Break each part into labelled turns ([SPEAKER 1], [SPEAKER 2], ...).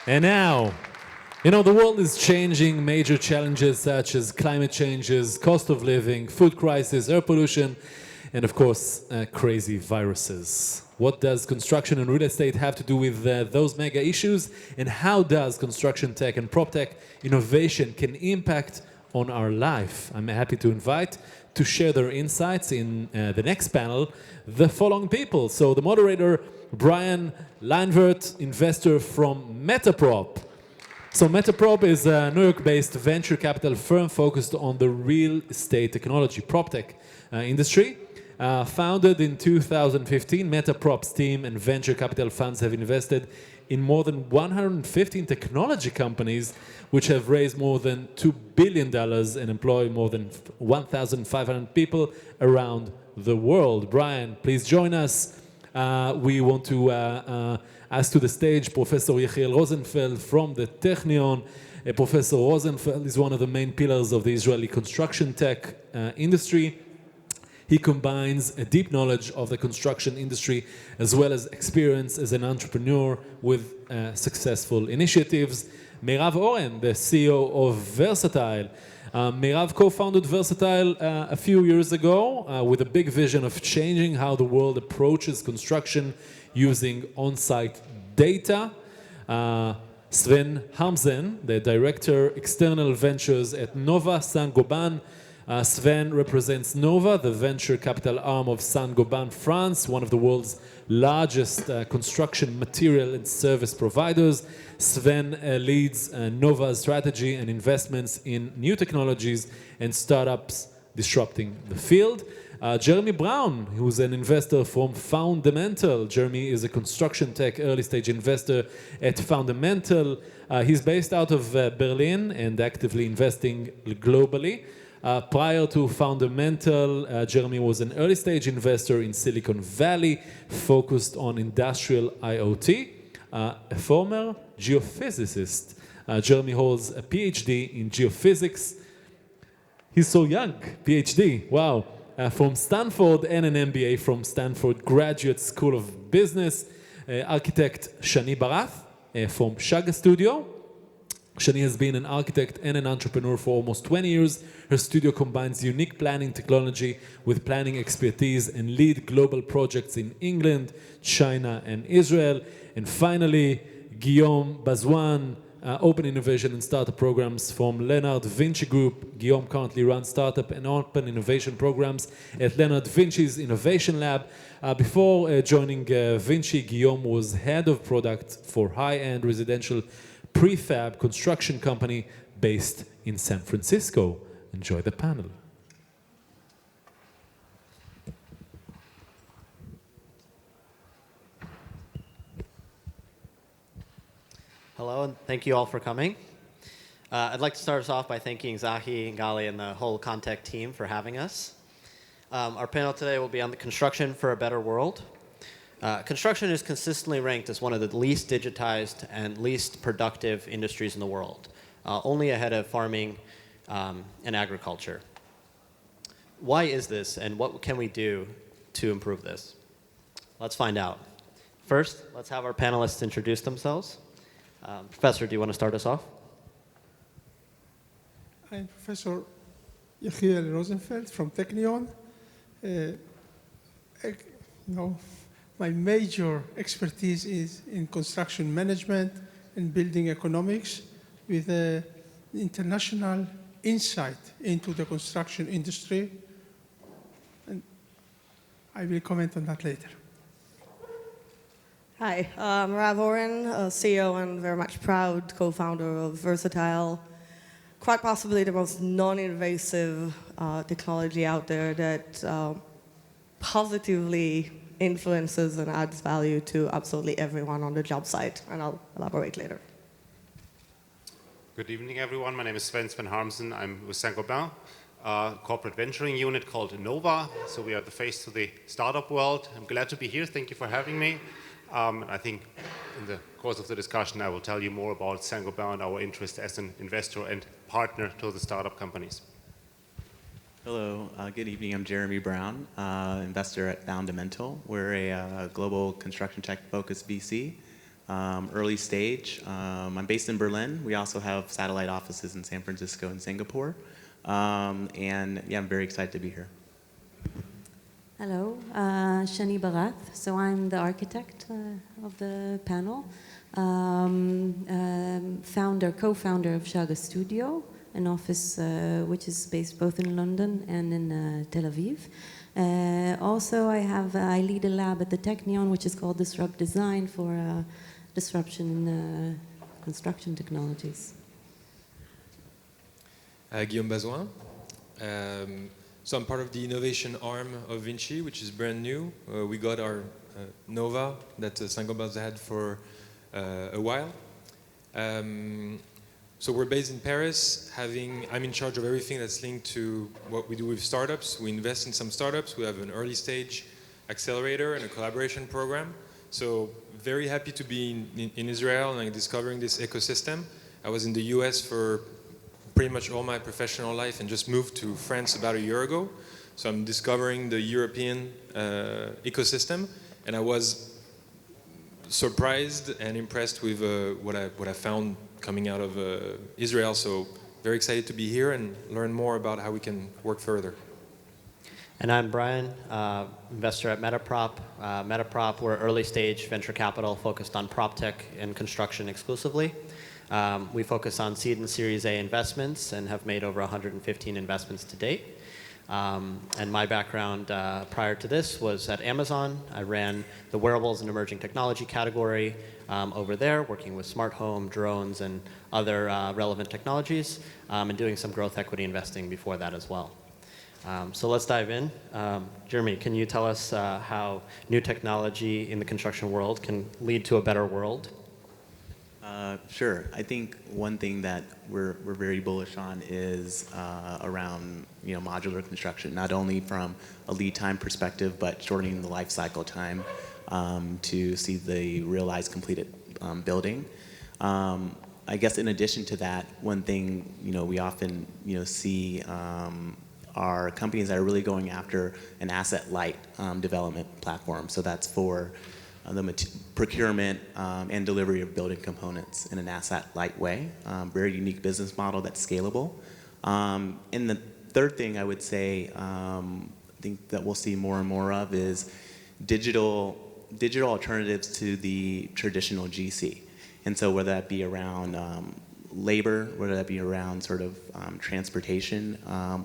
[SPEAKER 1] And now, the world is changing. Major challenges such as climate changes, cost of living, food crisis, air pollution, and of course, crazy viruses. What does construction and real estate have to do with those mega issues? And how does construction tech and PropTech innovation can impact on our life? I'm happy to invite to share their insights in the next panel the following people. So the moderator, Bryan, Lyandvert, investor from MetaProp. So MetaProp is a New York-based venture capital firm focused on the real estate technology, PropTech industry. Founded in 2015, MetaProp's team and venture capital funds have invested in more than 115 technology companies, which have raised more than $2 billion and employ more than 1,500 people around the world. Bryan, please join us. We want to ask to the stage Professor Yehiel Rosenfeld from the Technion. Professor Rosenfeld is one of the main pillars of the Israeli construction tech industry. He combines a deep knowledge of the construction industry as well as experience as an entrepreneur with successful initiatives. Meirav Oren, the CEO of Versatile. Meirav co-founded Versatile a few years ago with a big vision of changing how the world approaches construction using on-site data. Sven Thompson, the Director External Ventures at Nova Saint-Gobain. Sven represents Nova, the venture capital arm of Saint-Gobain, France, one of the world's largest construction material and service providers. Sven leads Nova's strategy and investments in new technologies and startups disrupting the field. Jeremy Brown, who's an investor from Foundamental. Jeremy is a construction tech early stage investor at Foundamental. He's based out of Berlin and actively investing globally. Prior to Foundamental, Jeremy was an early stage investor in Silicon Valley, focused on industrial IoT. A former geophysicist, Jeremy holds a PhD in geophysics. He's so young, PhD, wow. From Stanford and an MBA from Stanford Graduate School of Business. Architect Shany Barath from Shaga Studio. Shany has been an architect and an entrepreneur for almost 20 years. Her studio combines unique planning technology with planning expertise and lead global projects in England, China, and Israel. And finally, Guillaume Bazouin, open innovation and startup programs from Leonard VINCI Group. Guillaume currently runs startup and open innovation programs at Leonard VINCI's Innovation Lab. Before joining VINCI, Guillaume was head of product for high-end residential prefab construction company based in San Francisco. Enjoy the panel.
[SPEAKER 2] Hello, and thank you all for coming. I'd like to start us off by thanking Zahi and Gali and the whole ConTech team for having us. Our panel today will be on the construction for a better world. Construction is consistently ranked as one of the least digitized and least productive industries in the world, only ahead of farming and agriculture. Why is this, and what can we do to improve this? Let's find out. First, let's have our panelists introduce themselves. Professor, do you want to start us off?
[SPEAKER 3] I'm Professor Yehiel Rosenfeld from Technion. My major expertise is in construction management and building economics with an international insight into the construction industry. And I will comment on that later.
[SPEAKER 4] Hi, I'm Meirav Oren, CEO and very much proud co-founder of Versatile, quite possibly the most non-invasive technology out there that positively influences and adds value to absolutely everyone on the job site, and I'll elaborate later.
[SPEAKER 5] Good evening, everyone. My name is Sven Harmsen. I'm with Saint-Gobain, a corporate venturing unit called Nova. So we are the face to the startup world. I'm glad to be here. Thank you for having me. I think in the course of the discussion, I will tell you more about Saint-Gobain and our interest as an investor and partner to the startup companies.
[SPEAKER 6] Hello, good evening. I'm Jeremy Brown, investor at Foundamental. We're a global construction tech focused VC early stage. I'm based in Berlin. We also have satellite offices in San Francisco and Singapore. And yeah, I'm very excited to be here.
[SPEAKER 7] Hello, Shany Barath. So I'm the architect of the panel, co-founder of Shaga Studio, an office which is based both in London and in Tel Aviv. Also, I lead a lab at the Technion, which is called Disrupt Design for disruption in construction technologies.
[SPEAKER 8] Guillaume Bazouin. So I'm part of the innovation arm of VINCI, which is brand new. We got our Nova that Saint-Gobain had for a while. So we're based in Paris. I'm in charge of everything that's linked to what we do with startups. We invest in some startups. We have an early stage accelerator and a collaboration program. So very happy to be in Israel and discovering this ecosystem. I was in the US for pretty much all my professional life and just moved to France about a year ago. So I'm discovering the European ecosystem, and I was surprised and impressed with what I found coming out of Israel. So very excited to be here and learn more about how we can work further.
[SPEAKER 2] And I'm Bryan, investor at MetaProp. MetaProp, we're early stage venture capital focused on PropTech and construction exclusively. We focus on seed and Series A investments and have made over 115 investments to date. And my background prior to this was at Amazon. I ran the wearables and emerging technology category over there, working with smart home, drones, and other relevant technologies, and doing some growth equity investing before that as well. So let's dive in. Jeremy, can you tell us how new technology in the construction world can lead to a better world?
[SPEAKER 6] Sure. I think one thing that we're very bullish on is around modular construction, not only from a lead time perspective, but shortening the life cycle time to see the realized completed building. I guess in addition to that, one thing we often see are companies that are really going after an asset-light development platform. So that's for the procurement and delivery of building components in an asset-light way. Very unique business model that's scalable. And the third thing I would say, I think that we'll see more and more of is digital alternatives to the traditional GC. And so whether that be around labor, whether that be around sort of transportation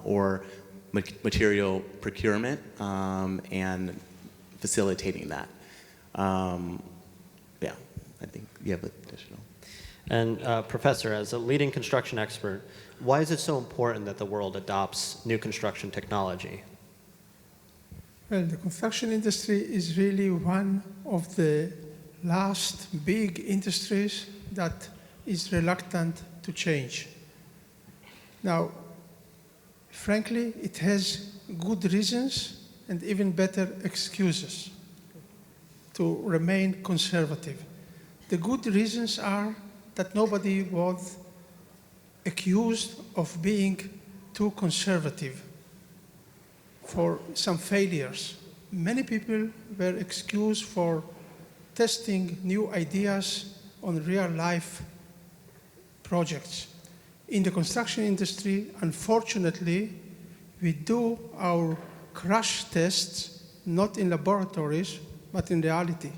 [SPEAKER 6] or material procurement and facilitating that. Yeah, I think you have additional.
[SPEAKER 2] And Professor, as a leading construction expert, why is it so important that the world adopts new construction technology?
[SPEAKER 3] Well, the construction industry is really one of the last big industries that is reluctant to change. Now, frankly, it has good reasons and even better excuses to remain conservative. The good reasons are that nobody was accused of being too conservative for some failures. Many people were excused for testing new ideas on real-life projects. In the construction industry, unfortunately, we do our crash tests not in laboratories, but in reality.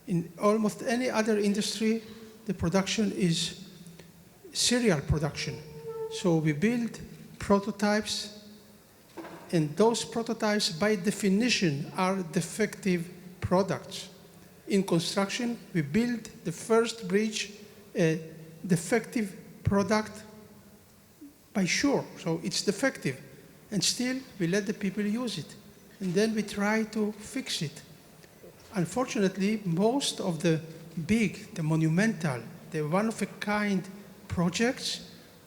[SPEAKER 3] In almost any other industry, the production is serial production. So we build prototypes, and those prototypes, by definition, are defective products. In construction, we build the first bridge, a defective product by sure, so it's defective. And still, we let the people use it. And then we try to fix it. Unfortunately, most of the big, the monumental, the one-of-a-kind projects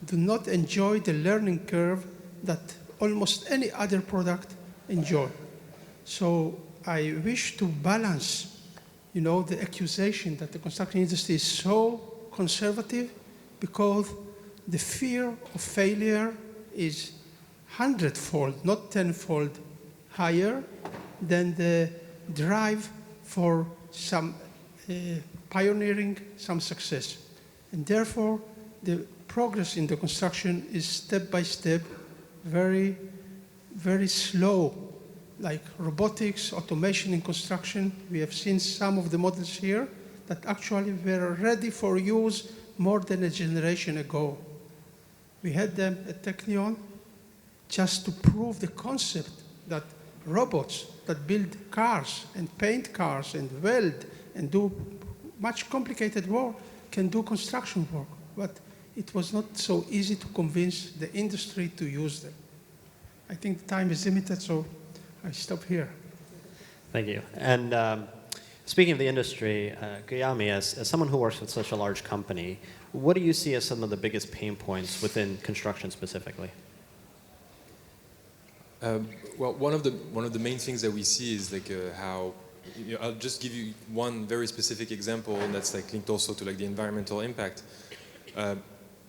[SPEAKER 3] do not enjoy the learning curve that almost any other product enjoy. So I wish to balance, the accusation that the construction industry is so conservative because the fear of failure is 100-fold, not 10-fold higher than the drive for some pioneering some success. And therefore, the progress in the construction is step by step, very, very slow, like robotics, automation in construction. We have seen some of the models here that actually were ready for use more than a generation ago. We had them at Technion just to prove the concept that robots that build cars and paint cars and weld and do much complicated work can do construction work. But it was not so easy to convince the industry to use them. I think the time is limited, so I stop here.
[SPEAKER 2] Thank you. And speaking of the industry, Guillaume, as someone who works with such a large company, what do you see as some of the biggest pain points within construction specifically?
[SPEAKER 8] Well, one of the main things that we see is like how, I'll just give you one very specific example, and that's like linked also to like the environmental impact.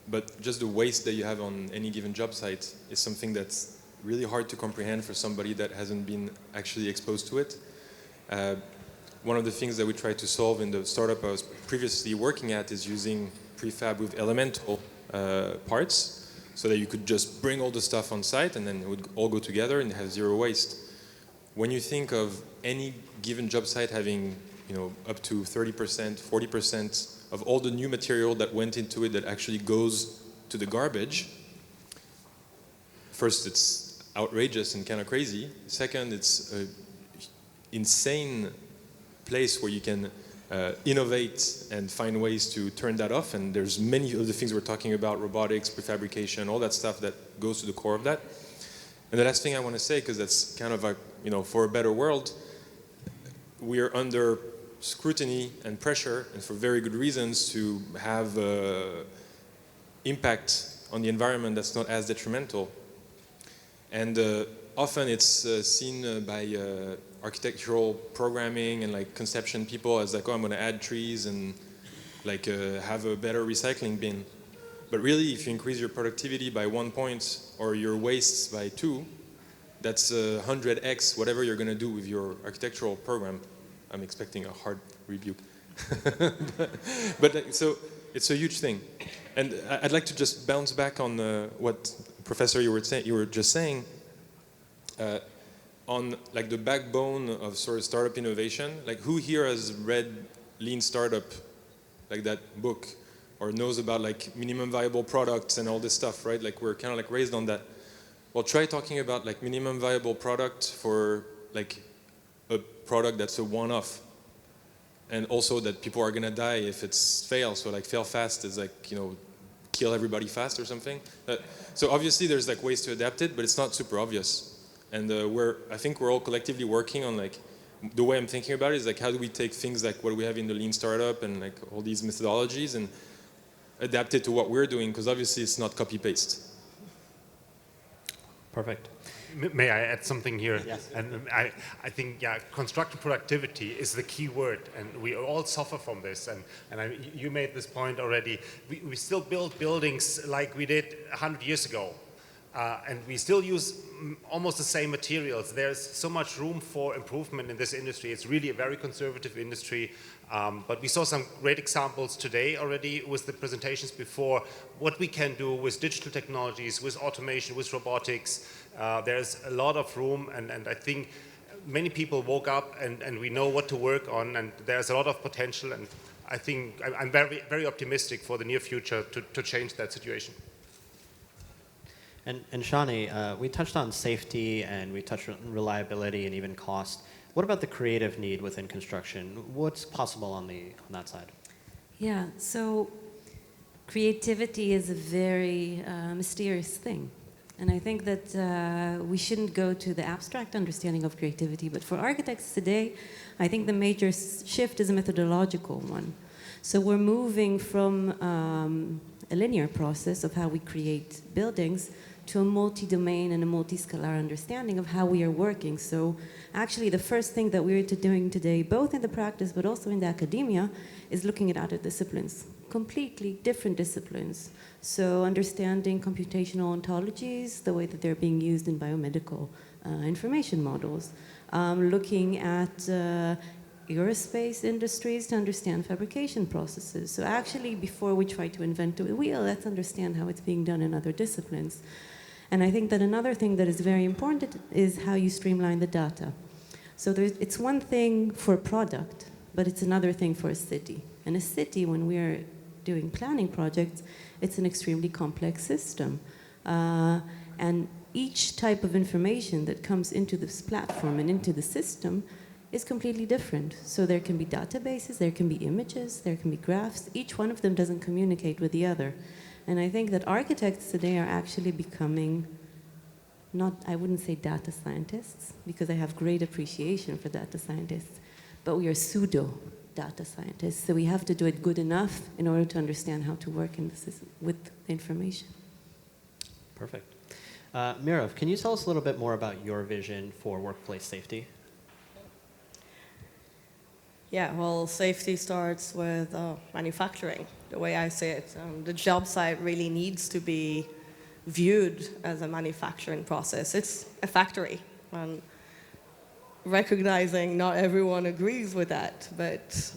[SPEAKER 8] But just the waste that you have on any given job site is something that's really hard to comprehend for somebody that hasn't been actually exposed to it. One of the things that we try to solve in the startup I was previously working at is using prefab with elemental parts, so that you could just bring all the stuff on site and then it would all go together and have zero waste. When you think of any given job site having, up to 30%, 40% of all the new material that went into it that actually goes to the garbage, first, it's outrageous and kind of crazy. Second, it's an insane place where you can innovate and find ways to turn that off. And there's many of the things we're talking about, robotics, prefabrication, all that stuff that goes to the core of that. And the last thing I want to say, because that's kind of for a better world, we are under scrutiny and pressure, and for very good reasons, to have impact on the environment that's not as detrimental. And often it's seen by architectural programming and like conception people as like, oh, I'm going to add trees and like have a better recycling bin. But really, if you increase your productivity by 1 point or your wastes by 2, that's 100x whatever you're going to do with your architectural program. I'm expecting a hard rebuke. but so it's a huge thing. And I'd like to just bounce back on what Professor you were just saying on like the backbone of sort of startup innovation. Like, who here has read Lean Startup, like that book, or knows about like minimum viable products and all this stuff, right? Like, we're kind of like raised on that. Well, try talking about like minimum viable product for like a product that's a one-off, and also that people are gonna die if it's fail. So like fail fast is like, kill everybody fast or something. So obviously there's like ways to adapt it, but it's not super obvious. And I think we're all collectively working on like, the way I'm thinking about it is like, how do we take things like what we have in the Lean Startup and like all these methodologies and adapt it to what we're doing, because obviously it's not copy-paste.
[SPEAKER 2] Perfect.
[SPEAKER 5] May I add something here?
[SPEAKER 2] Yes.
[SPEAKER 5] And I think, yeah, constructive productivity is the key word, and we all suffer from this. And you made this point already. We still build buildings like we did 100 years ago. And we still use almost the same materials. There's so much room for improvement in this industry. It's really a very conservative industry. But we saw some great examples today already with the presentations before, what we can do with digital technologies, with automation, with robotics. There's a lot of room, and I think many people woke up and we know what to work on, and there's a lot of potential, and I think I'm very, very optimistic for the near future to change that situation.
[SPEAKER 2] And Shany, we touched on safety and we touched on reliability and even cost. What about the creative need within construction? What's possible on that side?
[SPEAKER 7] Yeah, so creativity is a very mysterious thing. And I think that we shouldn't go to the abstract understanding of creativity, but for architects today, I think the major shift is a methodological one. So we're moving from a linear process of how we create buildings to a multi-domain and a multi-scalar understanding of how we are working. So actually the first thing that we're doing today, both in the practice but also in the academia, is looking at other disciplines, completely different disciplines. So understanding computational ontologies, the way that they're being used in biomedical information models, looking at aerospace industries to understand fabrication processes. So actually, before we try to invent the wheel, let's understand how it's being done in other disciplines. And I think that another thing that is very important is how you streamline the data. So it's one thing for a product, but it's another thing for a city. And a city, when we are doing planning projects, it's an extremely complex system. And each type of information that comes into this platform and into the system is completely different. So there can be databases, there can be images, there can be graphs. Each one of them doesn't communicate with the other. And I think that architects today are actually becoming, I wouldn't say data scientists, because I have great appreciation for data scientists, but we are pseudo data scientists. So we have to do it good enough in order to understand how to work in the system with the information.
[SPEAKER 2] Perfect. Meirav, can you tell us a little bit more about your vision for workplace safety?
[SPEAKER 4] Yeah, well, safety starts with manufacturing, the way I see it. The job site really needs to be viewed as a manufacturing process. It's a factory. And recognizing not everyone agrees with that, but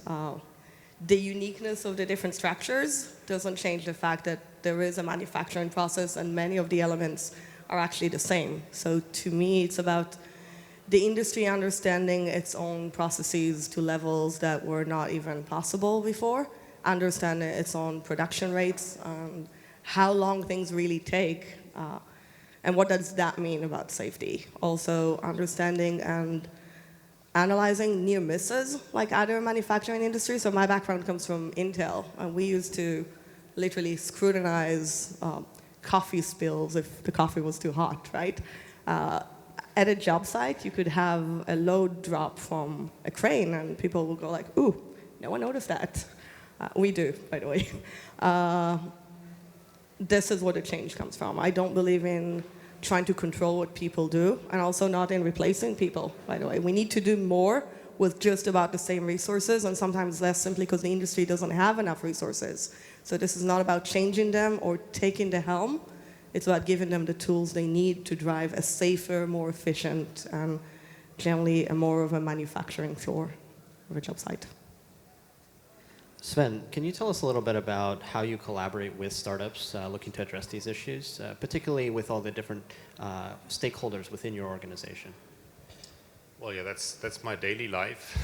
[SPEAKER 4] the uniqueness of the different structures doesn't change the fact that there is a manufacturing process and many of the elements are actually the same. So to me, it's about the industry understanding its own processes to levels that were not even possible before, understanding its own production rates, how long things really take, and what does that mean about safety. Also understanding and analyzing near misses like other manufacturing industries. So my background comes from Intel, and we used to literally scrutinize coffee spills if the coffee was too hot, right? At a job site, you could have a load drop from a crane, and people will go like, ooh, no one noticed that. We do, by the way. This is where the change comes from. I don't believe in trying to control what people do, and also not in replacing people, by the way. We need to do more with just about the same resources, and sometimes less simply because the industry doesn't have enough resources. So this is not about changing them or taking the helm. It's about giving them the tools they need to drive a safer, more efficient, and generally more of a manufacturing floor of a job site.
[SPEAKER 2] Sven, can you tell us a little bit about how you collaborate with startups looking to address these issues, particularly with all the different stakeholders within your organization?
[SPEAKER 5] Well, yeah, that's my daily life.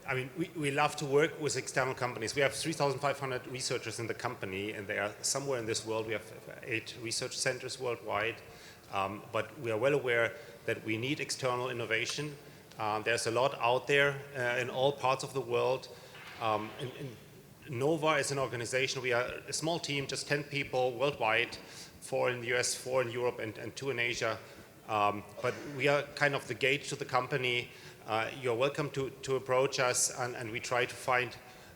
[SPEAKER 5] I mean, we love to work with external companies. We have 3,500 researchers in the company, and they are somewhere in this world. We have 8 research centers worldwide, but we are well aware that we need external innovation. There's a lot out there in all parts of the world. Nova is an organization. We are a small team, just 10 people worldwide, 4 in the US, 4 in Europe, and 2 in Asia. But we are kind of the gate to the company. You're welcome to approach us, and we try to find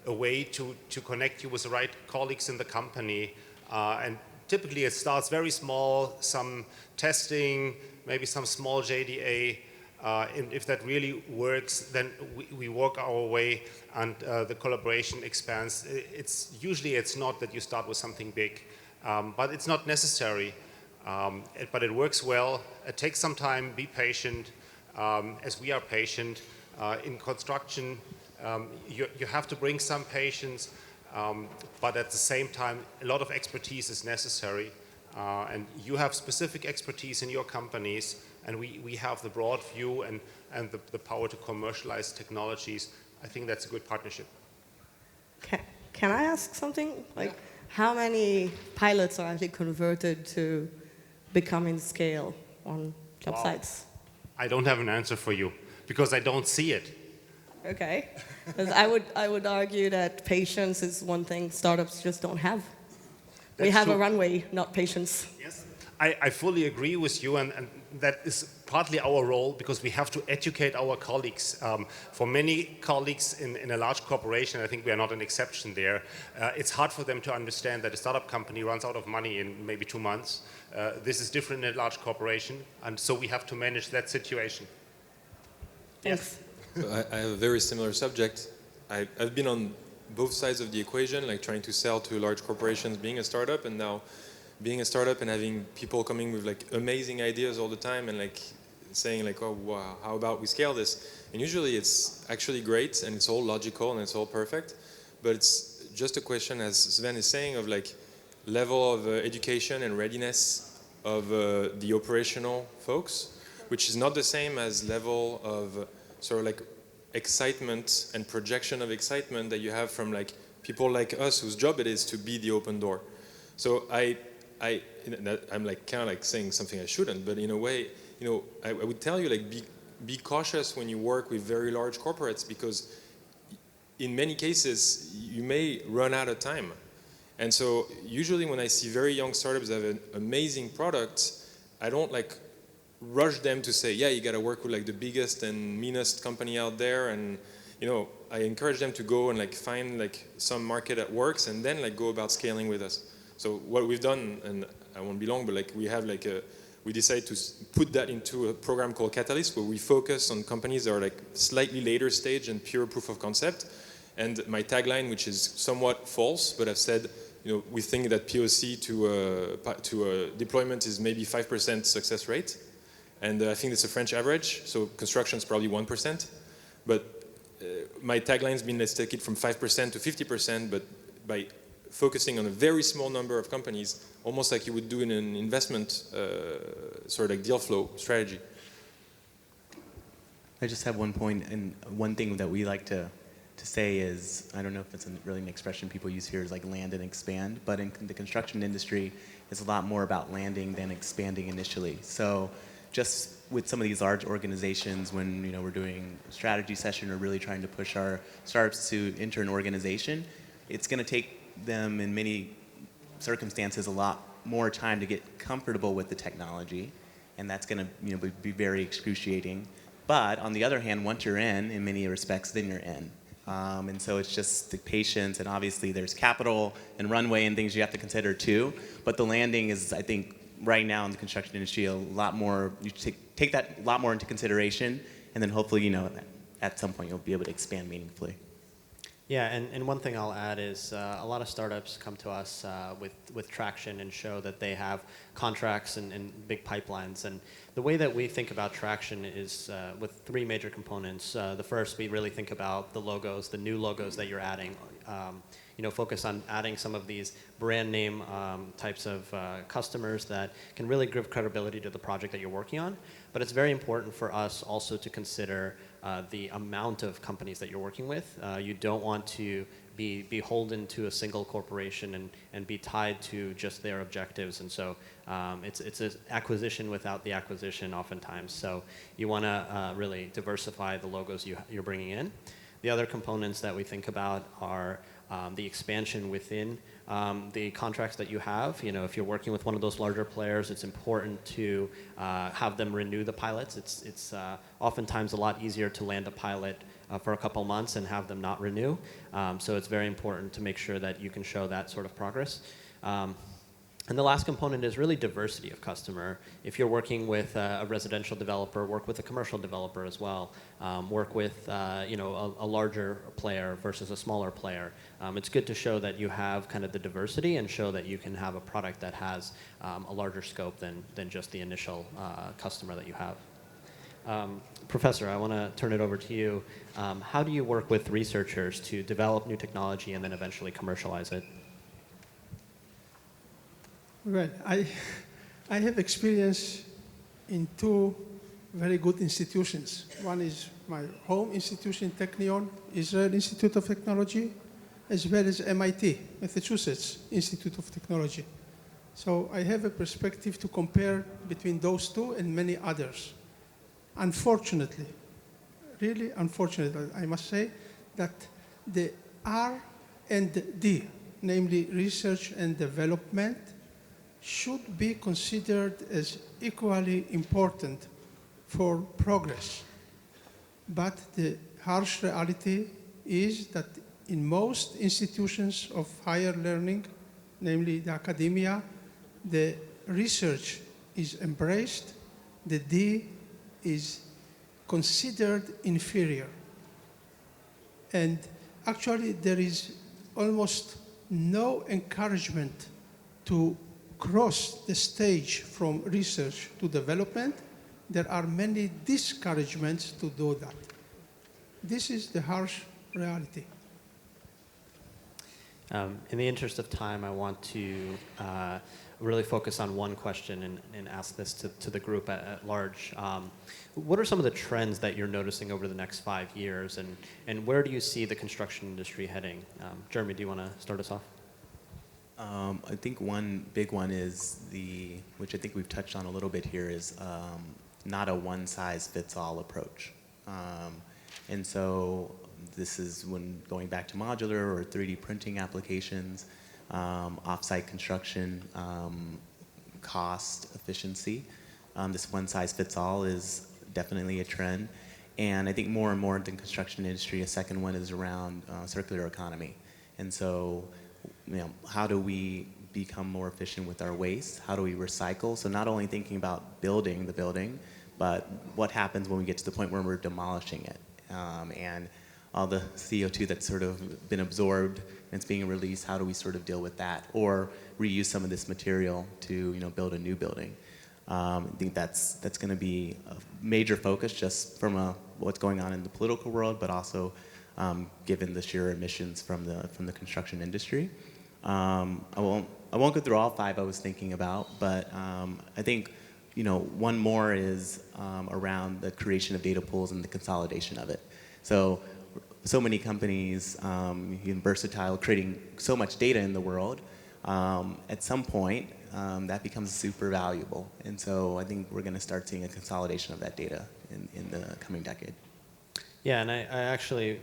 [SPEAKER 5] a way to connect you with the right colleagues in the company. And typically it starts very small, some testing, maybe some small JDA. And if that really works, then we work our way, and the collaboration expands. Usually it's not that you start with something big, but it's not necessary. But it works well. It takes some time. Be patient. As we are patient in construction, you have to bring some patience, but at the same time, a lot of expertise is necessary. And you have specific expertise in your companies, and we have the broad view and the power to commercialize technologies. I think that's a good partnership.
[SPEAKER 4] Can I ask something? Like, how many pilots are actually converted to becoming scale on job sites?
[SPEAKER 5] I don't have an answer for you because I don't see it.
[SPEAKER 4] Okay, because I would argue that patience is one thing startups just don't have. We have a runway, not patience.
[SPEAKER 5] Yes, I fully agree with you, and that is partly our role because we have to educate our colleagues. For many colleagues in a large corporation, I think we are not an exception there. It's hard for them to understand that a startup company runs out of money in maybe 2 months. This is different in a large corporation, and so we have to manage that situation.
[SPEAKER 4] Yes.
[SPEAKER 8] So I have a very similar subject. I've been on both sides of the equation, like trying to sell to large corporations, being a startup, and now being a startup and having people coming with like amazing ideas all the time and like saying like, oh, wow, how about we scale this? And usually it's actually great and it's all logical and it's all perfect, but it's just a question, as Sven is saying, of like level of education and readiness of the operational folks, which is not the same as level of sort of like excitement and projection of excitement that you have from like people like us whose job it is to be the open door. So I'm like kind of like saying something I shouldn't, but in a way, you know, I would tell you like be cautious when you work with very large corporates, because in many cases you may run out of time. And so usually when I see very young startups that have an amazing product, I don't like rush them to say, yeah, you got to work with like the biggest and meanest company out there. And, you know, I encourage them to go and like find like some market that works and then like go about scaling with us. So what we've done, and I won't be long, but like we have like we decided to put that into a program called Catalyst, where we focus on companies that are like slightly later stage and pure proof of concept. And my tagline, which is somewhat false, but I've said, you know, we think that POC to deployment is maybe 5% success rate. And I think it's a French average, so construction is probably 1%. But my tagline has been, let's take it from 5% to 50%, but by focusing on a very small number of companies, almost like you would do in an investment sort of like deal flow strategy.
[SPEAKER 6] I just have one point, and one thing that we like to say is, I don't know if it's really an expression people use here, is like land and expand, but in the construction industry, it's a lot more about landing than expanding initially. So just with some of these large organizations, when we're doing a strategy session or really trying to push our startups to enter an organization, it's going to take them in many circumstances a lot more time to get comfortable with the technology, and that's going to be very excruciating. But on the other hand, once you're in many respects, then you're in. And so it's just the patience, and obviously there's capital and runway and things you have to consider too. But the landing is, I think, right now in the construction industry, a lot more, you take that a lot more into consideration, and then hopefully, at some point you'll be able to expand meaningfully.
[SPEAKER 2] Yeah, and one thing I'll add is a lot of startups come to us with traction and show that they have contracts and big pipelines. And the way that we think about traction is with three major components. The first, we really think about the logos, the new logos that you're adding. Focus on adding some of these brand name types of customers that can really give credibility to the project that you're working on. But it's very important for us also to consider the amount of companies that you're working with. You don't want to be beholden to a single corporation and be tied to just their objectives. And so it's an acquisition without the acquisition oftentimes. So you want to really diversify the logos you're bringing in. The other components that we think about are the expansion within the contracts that you have. If you're working with one of those larger players, it's important to have them renew the pilots. It's oftentimes a lot easier to land a pilot for a couple months and have them not renew. So it's very important to make sure that you can show that sort of progress. And the last component is really diversity of customer. If you're working with a residential developer, work with a commercial developer as well. Work with a larger player versus a smaller player. It's good to show that you have kind of the diversity and show that you can have a product that has a larger scope than just the initial customer that you have. Professor, I want to turn it over to you. How do you work with researchers to develop new technology and then eventually commercialize it?
[SPEAKER 3] Well, I have experience in two very good institutions. One is my home institution, Technion, Israel Institute of Technology, as well as MIT, Massachusetts Institute of Technology. So I have a perspective to compare between those two and many others. Unfortunately, really unfortunately, I must say that the R&D, namely research and development, should be considered as equally important for progress. But the harsh reality is that in most institutions of higher learning, namely the academia, the research is embraced, the D is considered inferior. And actually there is almost no encouragement to cross the stage from research to development, there are many discouragements to do that. This is the harsh reality.
[SPEAKER 2] In the interest of time, I want to really focus on one question and ask this to the group at large. What are some of the trends that you're noticing over the next 5 years, and where do you see the construction industry heading? Jeremy, do you want to start us off?
[SPEAKER 6] I think one big one is which I think we've touched on a little bit here, is not a one-size-fits-all approach. And so this is when going back to modular or 3D printing applications, off-site construction, cost efficiency. This one-size-fits-all is definitely a trend. And I think more and more in the construction industry, a second one is around circular economy. And so, how do we become more efficient with our waste? How do we recycle? So not only thinking about building the building, but what happens when we get to the point where we're demolishing it? And all the CO2 that's sort of been absorbed and it's being released, how do we sort of deal with that? Or reuse some of this material to build a new building? I think that's going to be a major focus just from what's going on in the political world, but also given the sheer emissions from the construction industry. I won't go through all 5 I was thinking about, but I think one more is around the creation of data pools and the consolidation of it. So many companies, Versatile, creating so much data in the world, at some point that becomes super valuable. And so I think we're going to start seeing a consolidation of that data in the coming decade.
[SPEAKER 2] Yeah, and I actually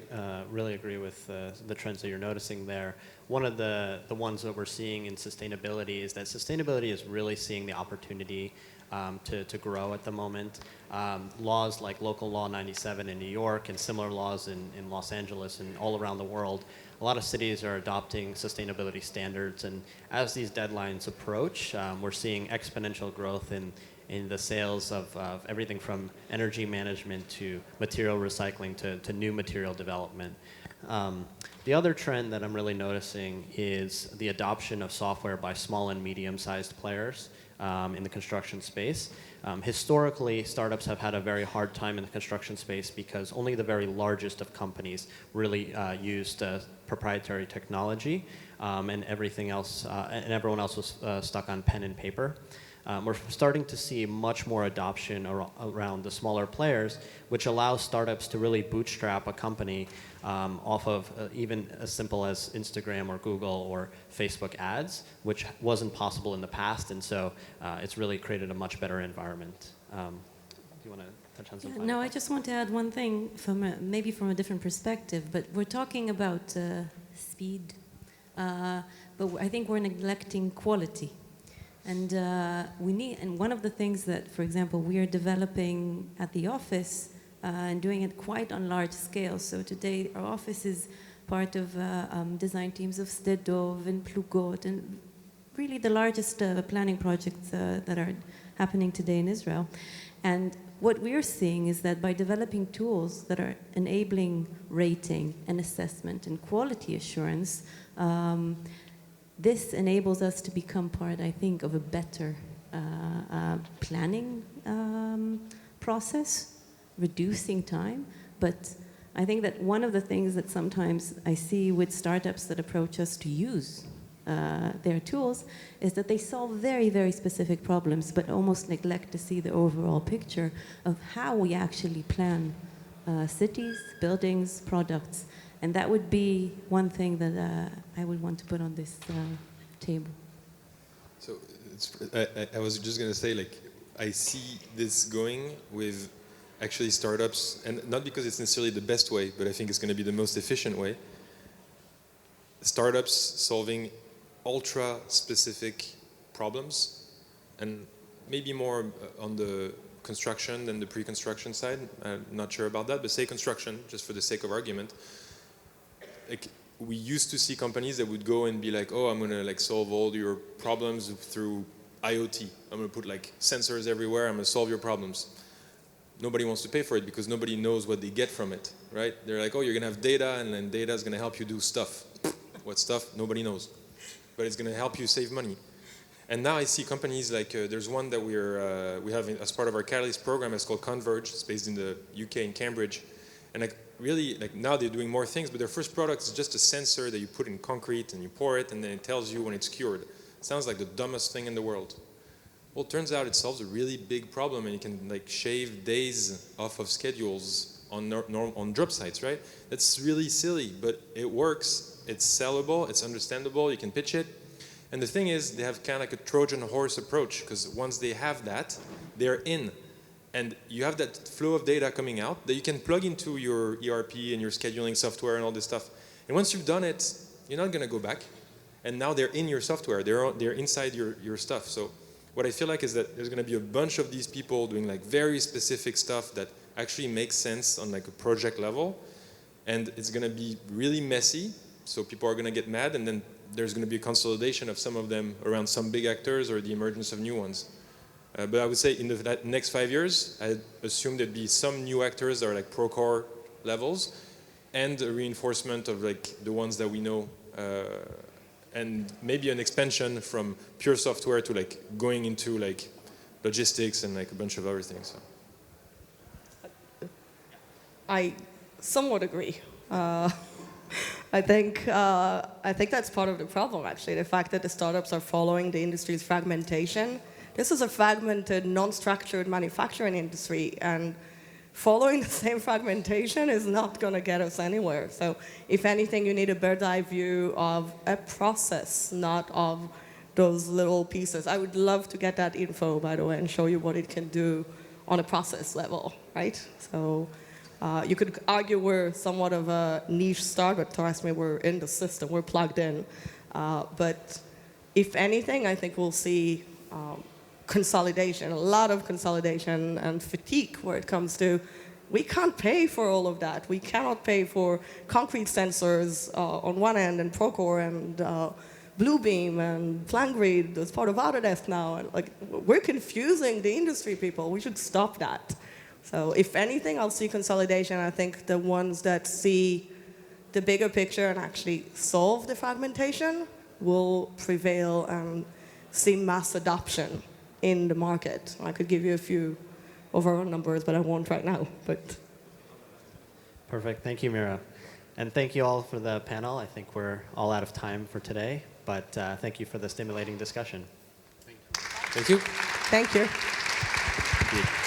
[SPEAKER 2] really agree with the trends that you're noticing there. One of the ones that we're seeing in sustainability is that sustainability is really seeing the opportunity to grow at the moment. Laws like Local Law 97 in New York and similar laws in Los Angeles and all around the world, a lot of cities are adopting sustainability standards, and as these deadlines approach, we're seeing exponential growth in the sales of everything from energy management to material recycling to new material development. The other trend that I'm really noticing is the adoption of software by small and medium-sized players in the construction space. Historically, startups have had a very hard time in the construction space because only the very largest of companies really used proprietary technology, and everything else, and everyone else was stuck on pen and paper. We're starting to see much more adoption around the smaller players, which allows startups to really bootstrap a company off of even as simple as Instagram or Google or Facebook ads, which wasn't possible in the past, and so it's really created a much better environment. Do you want to touch on something?
[SPEAKER 7] No, I just want to add one thing maybe from a different perspective, but we're talking about speed, but I think we're neglecting quality. And and one of the things that, for example, we are developing at the office and doing it quite on large scale. So today our office is part of design teams of Stedov and Plugot, and really the largest planning projects that are happening today in Israel. And what we're seeing is that by developing tools that are enabling rating and assessment and quality assurance, this enables us to become part, I think, of a better planning process, reducing time. But I think that one of the things that sometimes I see with startups that approach us to use their tools is that they solve very, very specific problems, but almost neglect to see the overall picture of how we actually plan cities, buildings, products. And that would be one thing that I would want to put on this table.
[SPEAKER 8] So I was just going to say, I see this going with actually startups, and not because it's necessarily the best way, but I think it's going to be the most efficient way. Startups solving ultra-specific problems, and maybe more on the construction than the pre-construction side. I'm not sure about that, but say construction, just for the sake of argument. We used to see companies that would go and be like, oh, I'm going to solve all your problems through IoT. I'm going to put sensors everywhere. I'm going to solve your problems. Nobody wants to pay for it because nobody knows what they get from it, right? They're like, oh, you're going to have data, and then data is going to help you do stuff. What stuff? Nobody knows. But it's going to help you save money. And now I see companies like, there's one that we have as part of our Catalyst program. It's called Converge. It's based in the UK in Cambridge. And like really, like now they're doing more things, but their first product is just a sensor that you put in concrete and you pour it and then it tells you when it's cured. It sounds like the dumbest thing in the world. Well, it turns out it solves a really big problem, and you can like shave days off of schedules on job sites, right? That's really silly, but it works. It's sellable, it's understandable, you can pitch it. And the thing is, they have kind of like a Trojan horse approach, because once they have that, they're in. And you have that flow of data coming out that you can plug into your ERP and your scheduling software and all this stuff. And once you've done it, you're not going to go back. And now they're in your software. They're inside your stuff. So what I feel like is that there's going to be a bunch of these people doing like very specific stuff that actually makes sense on like a project level. And it's going to be really messy. So people are going to get mad. And then there's going to be a consolidation of some of them around some big actors or the emergence of new ones. But I would say in the next 5 years, I assume there'd be some new actors that are like Procore levels and a reinforcement of like the ones that we know, and maybe an expansion from pure software to like going into like logistics and like a bunch of other things. So.
[SPEAKER 4] I somewhat agree. I think that's part of the problem, actually, the fact that the startups are following the industry's fragmentation. This is a fragmented, non-structured manufacturing industry, and following the same fragmentation is not going to get us anywhere. So if anything, you need a bird's-eye view of a process, not of those little pieces. I would love to get that info, by the way, and show you what it can do on a process level, right? So you could argue we're somewhat of a niche startup. Trust me, we're in the system, we're plugged in. But if anything, I think we'll see consolidation, a lot of consolidation and fatigue where it comes to, we can't pay for all of that. We cannot pay for concrete sensors on one end and Procore and Bluebeam and PlanGrid as part of Autodesk now. And like, we're confusing the industry, people. We should stop that. So if anything, I'll see consolidation. I think the ones that see the bigger picture and actually solve the fragmentation will prevail and see mass adoption in the market. I could give you a few overall numbers, but I won't right now. But
[SPEAKER 2] Perfect. Thank you, Meirav. And thank you all for the panel. I think we're all out of time for today, but thank you for the stimulating discussion.
[SPEAKER 8] Thank you.
[SPEAKER 4] thank you.
[SPEAKER 2] Thank you.